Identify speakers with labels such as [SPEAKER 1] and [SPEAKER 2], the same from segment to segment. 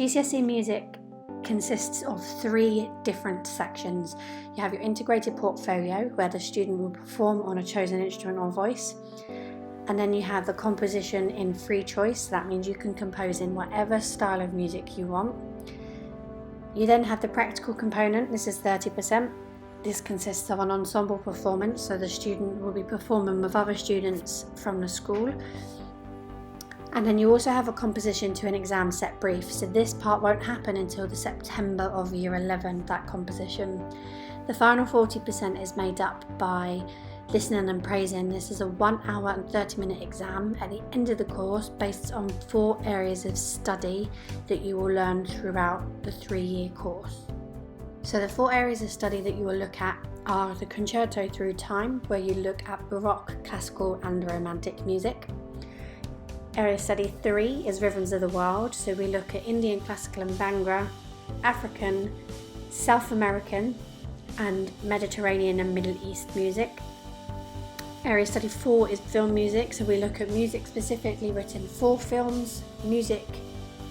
[SPEAKER 1] GCSE music consists of 3 different sections. You have your integrated portfolio, where the student will perform on a chosen instrument or voice. And then you have the composition in free choice. That means you can compose in whatever style of music you want. You then have the practical component. This is 30%. This consists of an ensemble performance, so the student will be performing with other students from the school. And then you also have a composition to an exam set brief, so this part won't happen until the September of Year 11, that composition. The final 40% is made up by listening and praising. This is a 1 hour and 30-minute exam at the end of the course based on 4 areas of study that you will learn throughout the 3-year course. So the 4 areas of study that you will look at are the concerto through time, where you look at Baroque, classical and romantic music. Area study 3 is rhythms of the world, so we look at Indian classical and Bhangra, African, South American and Mediterranean and Middle East music. Area study 4 is film music, so we look at music specifically written for films, music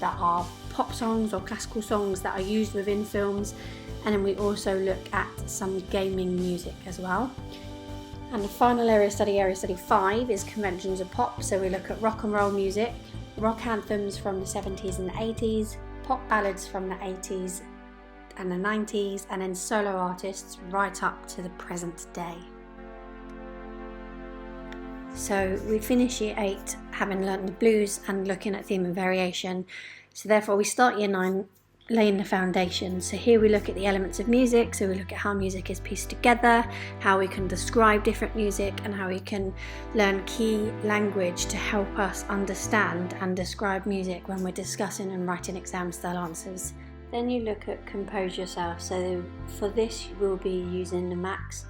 [SPEAKER 1] that are pop songs or classical songs that are used within films, and then we also look at some gaming music as well. And the final area study 5, is conventions of pop, so we look at rock and roll music, rock anthems from the 70s and the 80s, pop ballads from the 80s and the 90s, and then solo artists right up to the present day. So we finish Year 8 having learnt the blues and looking at theme and variation. So therefore we start Year 9 laying the foundation. So here we look at the elements of music, so we look at how music is pieced together, how we can describe different music, and how we can learn key language to help us understand and describe music when we're discussing and writing exam style answers. Then you look at compose yourself. So for this we'll be using the Max,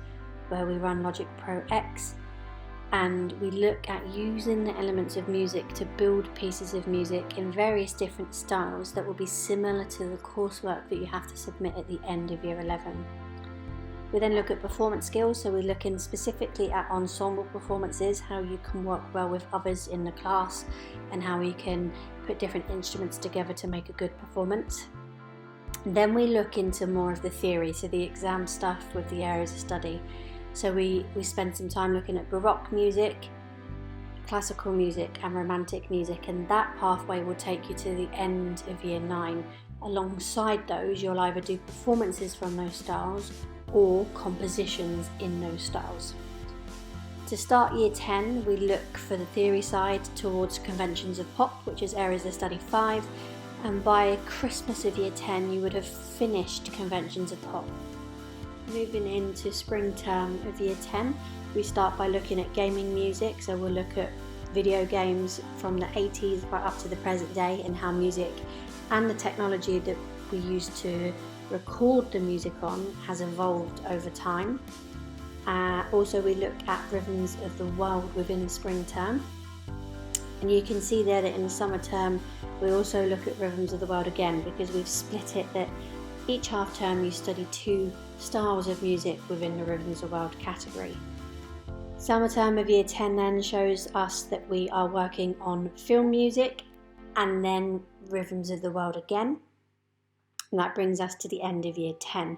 [SPEAKER 1] where we run Logic Pro X, and we look at using the elements of music to build pieces of music in various different styles that will be similar to the coursework that you have to submit at the end of Year 11. We then look at performance skills, so we're looking specifically at ensemble performances, how you can work well with others in the class and how you can put different instruments together to make a good performance. And then we look into more of the theory, so the exam stuff with the areas of study. So we spend some time looking at Baroque music, classical music and romantic music, and that pathway will take you to the end of Year 9. Alongside those, you'll either do performances from those styles or compositions in those styles. To start Year 10, we look for the theory side towards conventions of pop, which is areas of study 5, and by Christmas of Year 10 you would have finished conventions of pop. Moving into spring term of Year 10, we start by looking at gaming music, so we'll look at video games from the 80s right up to the present day and how music and the technology that we use to record the music on has evolved over time. Also we look at rhythms of the world within the spring term, and you can see there that in the summer term we also look at rhythms of the world again, because we've split it that each half term you study 2 styles of music within the Rhythms of the World category. Summer term of Year 10 then shows us that we are working on film music and then Rhythms of the World again, and that brings us to the end of Year 10.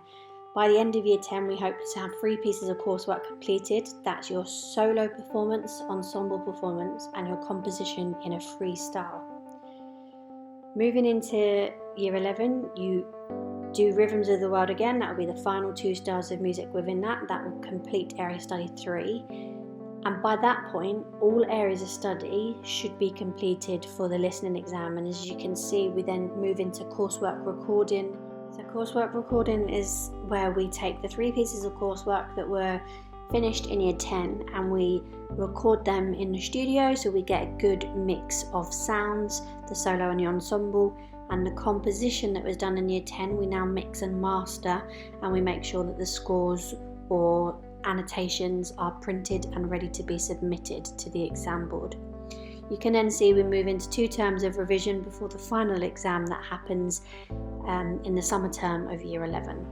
[SPEAKER 1] By the end of Year 10 we hope to have 3 pieces of coursework completed. That's your solo performance, ensemble performance and your composition in a freestyle. Moving into Year 11, you do Rhythms of the World again. That will be the final 2 styles of music within that. That will complete Area Study 3. And by that point, all areas of study should be completed for the listening exam. And as you can see, we then move into coursework recording. So coursework recording is where we take the 3 pieces of coursework that were finished in Year 10 and we record them in the studio, so we get a good mix of sounds, the solo and the ensemble, and the composition that was done in Year 10 we now mix and master, and we make sure that the scores or annotations are printed and ready to be submitted to the exam board. You can then see we move into 2 terms of revision before the final exam that happens in the summer term of Year 11.